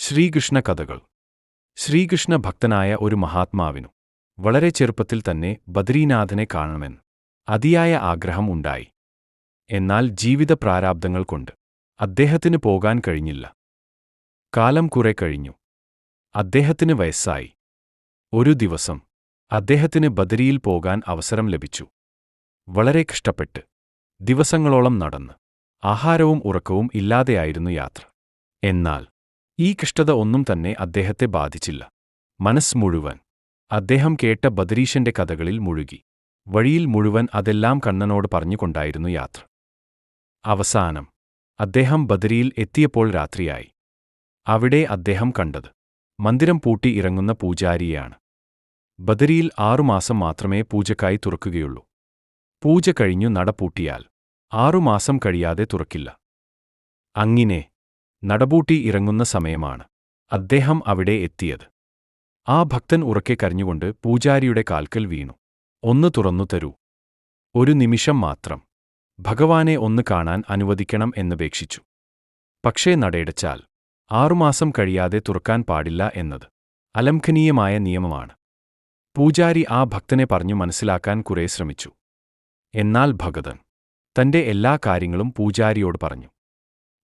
ശ്രീകൃഷ്ണ കഥകൾ. ശ്രീകൃഷ്ണ ഭക്തനായ ഒരു മഹാത്മാവിനു വളരെ ചെറുപ്പത്തിൽ തന്നെ ബദരീനാഥനെ കാണണമെന്ന് അതിയായ ആഗ്രഹം ഉണ്ടായി. എന്നാൽ ജീവിത പ്രാരാബ്ധങ്ങൾ കൊണ്ട് അദ്ദേഹത്തിന് പോകാൻ കഴിഞ്ഞില്ല. കാലം കുറെ കഴിഞ്ഞു. അദ്ദേഹത്തിന് വയസ്സായി. ഒരു ദിവസം അദ്ദേഹത്തിന് ബദരിയിൽ പോകാൻ അവസരം ലഭിച്ചു. വളരെ കഷ്ടപ്പെട്ട് ദിവസങ്ങളോളം നടന്ന് ആഹാരവും ഉറക്കവും ഇല്ലാതെയായിരുന്നു യാത്ര. എന്നാൽ ഈ കഷ്ടത ഒന്നും തന്നെ അദ്ദേഹത്തെ ബാധിച്ചില്ല. മനസ്സ് മുഴുവൻ അദ്ദേഹം കേട്ട ബദരീശന്റെ കഥകളിൽ മുഴുകി. വഴിയിൽ മുഴുവൻ അതെല്ലാം കണ്ണനോട് പറഞ്ഞുകൊണ്ടായിരുന്നു യാത്ര. അവസാനം അദ്ദേഹം ബദരിയിൽ എത്തിയപ്പോൾ രാത്രിയായി. അവിടെ അദ്ദേഹം കണ്ടത് മന്ദിരം പൂട്ടി ഇറങ്ങുന്ന പൂജാരിയെയാണ്. ബദരിയിൽ 6 മാസം മാത്രമേ പൂജക്കായി തുറക്കുകയുള്ളൂ. പൂജ കഴിഞ്ഞു നട പൂട്ടിയാൽ 6 മാസം കഴിയാതെ തുറക്കില്ല. അങ്ങിനെ നടപൂട്ടി ഇറങ്ങുന്ന സമയമാണ് അദ്ദേഹം അവിടെ എത്തിയത്. ആ ഭക്തൻ ഉറക്കെ കരഞ്ഞുകൊണ്ട് പൂജാരിയുടെ കാൽക്കൽ വീണു. "ഒന്ന് തുറന്നു തരൂ, ഒരു നിമിഷം മാത്രം. ഭഗവാനെ ഒന്ന് കാണാൻ അനുവദിക്കണം" എന്നപേക്ഷിച്ചു. പക്ഷേ നടയടച്ചാൽ 6 മാസം കഴിയാതെ തുറക്കാൻ പാടില്ല എന്നത് അലംഘനീയമായ നിയമമാണ്. പൂജാരി ആ ഭക്തനെ പറഞ്ഞു മനസ്സിലാക്കാൻ കുറെ ശ്രമിച്ചു. എന്നാൽ ഭഗതൻ തന്റെ എല്ലാ കാര്യങ്ങളും പൂജാരിയോട് പറഞ്ഞു.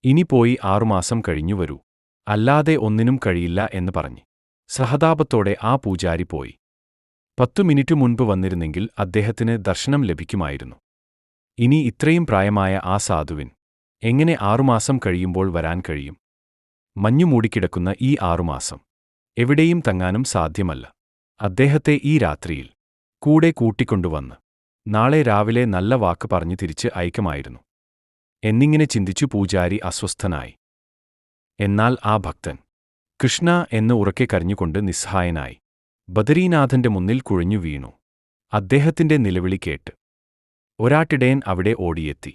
"ഇനി പോയി 6 മാസം കഴിഞ്ഞു വരൂ, അല്ലാതെ ഒന്നിനും കഴിയില്ല" എന്ന് പറഞ്ഞ് സഹതാപത്തോടെ ആ പൂജാരി പോയി. 10 മിനിറ്റ് മുൻപ് വന്നിരുന്നെങ്കിൽ അദ്ദേഹത്തിന് ദർശനം ലഭിക്കുമായിരുന്നു. ഇനി ഇത്രയും പ്രായമായ ആ സാധുവിൻ എങ്ങനെ 6 മാസം കഴിയുമ്പോൾ വരാൻ കഴിയും? മഞ്ഞു മൂടിക്കിടക്കുന്ന ഈ 6 മാസം എവിടെയും തങ്ങാനും സാധ്യമല്ല. അദ്ദേഹത്തെ ഈ രാത്രിയിൽ കൂടെ കൂട്ടിക്കൊണ്ടുവന്ന് നാളെ രാവിലെ നല്ല വാക്ക് പറഞ്ഞു തിരിച്ച് അയക്കുമായിരുന്നു എന്നിങ്ങനെ ചിന്തിച്ചു പൂജാരി അസ്വസ്ഥനായി. എന്നാൽ ആ ഭക്തൻ കൃഷ്ണ എന്ന് ഉറക്കെ കരഞ്ഞുകൊണ്ട് നിസ്സഹായനായി ബദരീനാഥന്റെ മുന്നിൽ കുഴഞ്ഞു വീണു. അദ്ദേഹത്തിന്റെ നിലവിളി കേട്ട് ഒരാട്ടിടയൻ അവിടെ ഓടിയെത്തി.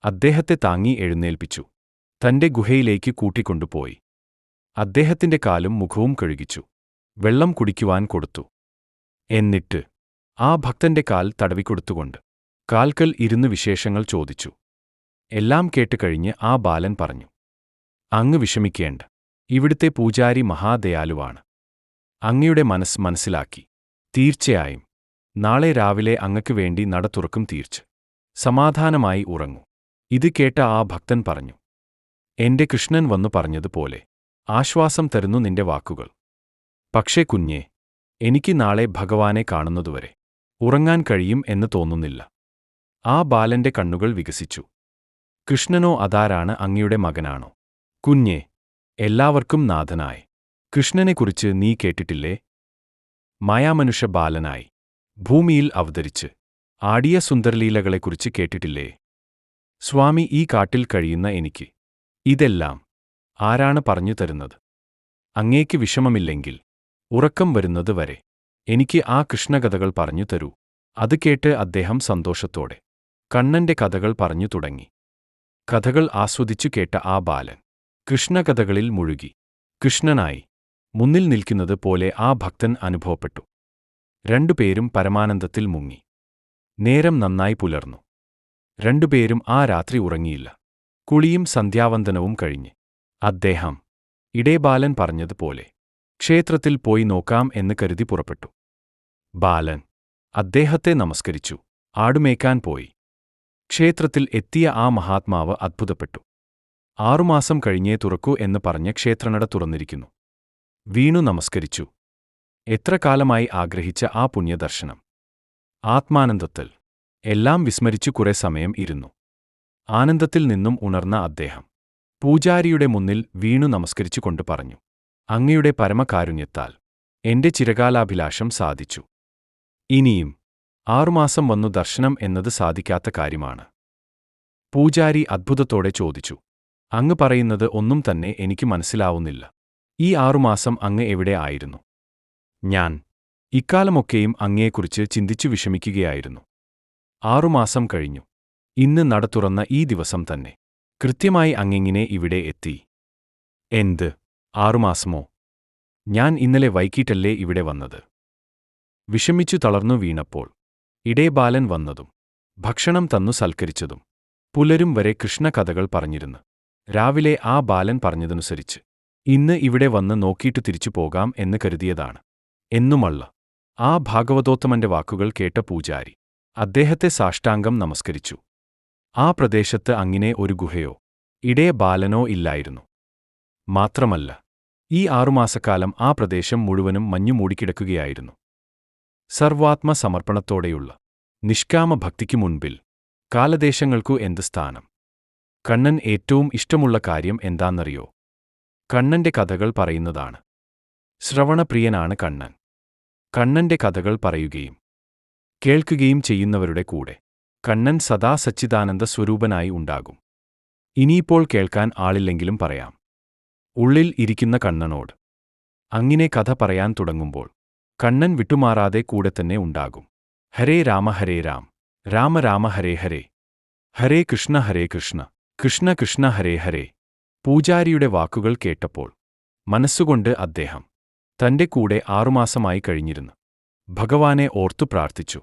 അദ്ദേഹത്തെ താങ്ങി എഴുന്നേൽപ്പിച്ചു തന്റെ ഗുഹയിലേക്ക് കൂട്ടിക്കൊണ്ടുപോയി. അദ്ദേഹത്തിന്റെ കാലും മുഖവും കഴുകിച്ചു. വെള്ളം കുടിക്കുവാൻ കൊടുത്തു. എന്നിട്ട് ആ ഭക്തന്റെ കാൽ തടവിക്കൊടുത്തുകൊണ്ട് കാൽക്കൽ ഇരുന്ന് വിശേഷങ്ങൾ ചോദിച്ചു. എല്ലാം കേട്ടുകഴിഞ്ഞ് ആ ബാലൻ പറഞ്ഞു, "അങ്ങ് വിഷമിക്കേണ്ട. ഇവിടുത്തെ പൂജാരി മഹാദയാലുവാണ്. അങ്ങയുടെ മനസ്സ് മനസ്സിലാക്കി. തീർച്ചയായും നാളെ രാവിലെ അങ്ങക്ക് വേണ്ടി നട തുറക്കും. തീർച്ച സമാധാനമായി ഉറങ്ങൂ." ഇത് കേട്ട ആ ഭക്തൻ പറഞ്ഞു, "എന്റെ കൃഷ്ണൻ വന്നു പറഞ്ഞതുപോലെ ആശ്വാസം തരുന്നു നിന്റെ വാക്കുകൾ. പക്ഷേ കുഞ്ഞേ, എനിക്ക് നാളെ ഭഗവാനെ കാണുന്നതുവരെ ഉറങ്ങാൻ കഴിയും എന്ന് തോന്നുന്നില്ല." ആ ബാലന്റെ കണ്ണുകൾ വികസിച്ചു. "കൃഷ്ണനോ അതാരാണ്? അങ്ങയുടെ മകനാണോ?" "കുഞ്ഞേ, എല്ലാവർക്കും നാഥനായ കൃഷ്ണനെക്കുറിച്ച് നീ കേട്ടിട്ടില്ലേ? മായാമനുഷ്യ ബാലനായി ഭൂമിയിൽ അവതരിച്ച് ആടിയ സുന്ദരലീലകളെക്കുറിച്ച് കേട്ടിട്ടില്ലേ? സ്വാമി, ഈ കാട്ടിൽ കഴിയുന്ന എനിക്ക് ഇതെല്ലാം ആരാണ് പറഞ്ഞു തരുന്നത്? അങ്ങേക്ക് വിഷമമില്ലെങ്കിൽ ഉറക്കം വരുന്നത് വരെ എനിക്ക് ആ കൃഷ്ണകഥകൾ പറഞ്ഞു തരൂ." അത് കേട്ട് അദ്ദേഹം സന്തോഷത്തോടെ കണ്ണന്റെ കഥകൾ പറഞ്ഞു തുടങ്ങി. കഥകൾ ആസ്വദിച്ചു കേട്ട ആ ബാലൻ കൃഷ്ണകഥകളിൽ മുഴുകി. കൃഷ്ണനായി മുന്നിൽ നിൽക്കുന്നത് പോലെ ആ ഭക്തൻ അനുഭവപ്പെട്ടു. രണ്ടുപേരും പരമാനന്ദത്തിൽ മുങ്ങി. നേരം നന്നായി പുലർന്നു. രണ്ടുപേരും ആ രാത്രി ഉറങ്ങിയില്ല. കുളിയും സന്ധ്യാവന്ദനവും കഴിഞ്ഞ് അദ്ദേഹം ഇടേബാലൻ പറഞ്ഞതുപോലെ ക്ഷേത്രത്തിൽ പോയി നോക്കാം എന്ന് കരുതി പുറപ്പെട്ടു. ബാലൻ അദ്ദേഹത്തെ നമസ്കരിച്ചു ആടുമേക്കാൻ പോയി. ക്ഷേത്രത്തിൽ എത്തിയ ആ മഹാത്മാവ് അത്ഭുതപ്പെട്ടു. 6 മാസം കഴിഞ്ഞേ തുറക്കൂ എന്ന് പറഞ്ഞ് ക്ഷേത്രനട തുറന്നിരിക്കുന്നു. വീണു നമസ്കരിച്ചു. എത്ര കാലമായി ആഗ്രഹിച്ച ആ പുണ്യദർശനം. ആത്മാനന്ദത്തിൽ എല്ലാം വിസ്മരിച്ചു കുറെ സമയം ഇരുന്നു. ആനന്ദത്തിൽ നിന്നും ഉണർന്ന അദ്ദേഹം പൂജാരിയുടെ മുന്നിൽ വീണു നമസ്കരിച്ചുകൊണ്ട് പറഞ്ഞു, "അങ്ങയുടെ പരമകാരുണ്യത്താൽ എന്റെ ചിരകാലാഭിലാഷം സാധിച്ചു. ഇനിയും 6 മാസം വന്നു ദർശനം എന്നത് സാധിക്കാത്ത കാര്യമാണ്." പൂജാരി അത്ഭുതത്തോടെ ചോദിച്ചു, "അങ്ങ് പറയുന്നത് ഒന്നും തന്നെ എനിക്ക് മനസ്സിലാവുന്നില്ല. ഈ 6 മാസം അങ്ങ് എവിടെ ആയിരുന്നു?" "ഞാൻ ഇക്കാലമൊക്കെയും അങ്ങയെക്കുറിച്ച് ചിന്തിച്ചു വിഷമിക്കുകയായിരുന്നു. 6 മാസം കഴിഞ്ഞു. ഇന്ന് നട തുറന്ന ഈ ദിവസം തന്നെ കൃത്യമായി അങ്ങെങ്ങനെ ഇവിടെ എത്തി?" "എന്ത് 6 മാസമോ? ഞാൻ ഇന്നലെ വൈകിട്ടല്ലേ ഇവിടെ വന്നത്." വിഷമിച്ചു തളർന്നു വീണപ്പോൾ ഇടേബാലൻ വന്നതും ഭക്ഷണം തന്നു സൽക്കരിച്ചതും പുലരും വരെ കൃഷ്ണകഥകൾ പറഞ്ഞിരുന്ന് രാവിലെ ആ ബാലൻ പറഞ്ഞതനുസരിച്ച് ഇന്ന് ഇവിടെ വന്ന് നോക്കിയിട്ട് തിരിച്ചു പോകാം എന്ന് കരുതിയതാണ്. എന്നുമല്ല. ആ ഭാഗവതോത്തമന്റെ വാക്കുകൾ കേട്ട പൂജാരി അദ്ദേഹത്തെ സാഷ്ടാംഗം നമസ്കരിച്ചു. ആ പ്രദേശത്ത് അങ്ങനെ ഒരു ഗുഹയോ ഇടയ ബാലനോ ഇല്ലായിരുന്നു. മാത്രമല്ല, ഈ 6 മാസക്കാലം ആ പ്രദേശം മുഴുവനും മഞ്ഞു മൂടിക്കിടക്കുകയായിരുന്നു. സർവാത്മ സമർപ്പണത്തോടെയുള്ള നിഷ്കാമ ഭക്തിക്കു മുൻപിൽ കാലദേശങ്ങൾക്കു എന്ത് സ്ഥാനം? കണ്ണൻ ഏറ്റവും ഇഷ്ടമുള്ള കാര്യം എന്താന്നറിയോ? കണ്ണന്റെ കഥകൾ പറയുന്നതാണ്. ശ്രവണപ്രിയനാണ് കണ്ണൻ. കണ്ണന്റെ കഥകൾ പറയുകയും കേൾക്കുകയും ചെയ്യുന്നവരുടെ കൂടെ കണ്ണൻ സദാ സച്ചിദാനന്ദ സ്വരൂപനായി ഉണ്ടാകും. ഇനിയിപ്പോൾ കേൾക്കാൻ ആളില്ലെങ്കിലും പറയാം. ഉള്ളിൽ ഇരിക്കുന്ന കണ്ണനോട്. അങ്ങനെ കഥ പറയാൻ തുടങ്ങുമ്പോൾ കണ്ണൻ വിട്ടുമാറാതെ കൂടെ തന്നെ ഉണ്ടാകും. ഹരേ രാമ ഹരേ രാം, രാമ രാമ ഹരേ ഹരേ, ഹരേ കൃഷ്ണ കൃഷ്ണ കൃഷ്ണ ഹരേ ഹരേ. പൂജാരിയുടെ വാക്കുകൾ കേട്ടപ്പോൾ മനസ്സുകൊണ്ട് അദ്ദേഹം തന്റെ കൂടെ 6 മാസമായി കഴിഞ്ഞിരുന്നു ഭഗവാനെ ഓർത്തു പ്രാർത്ഥിച്ചു.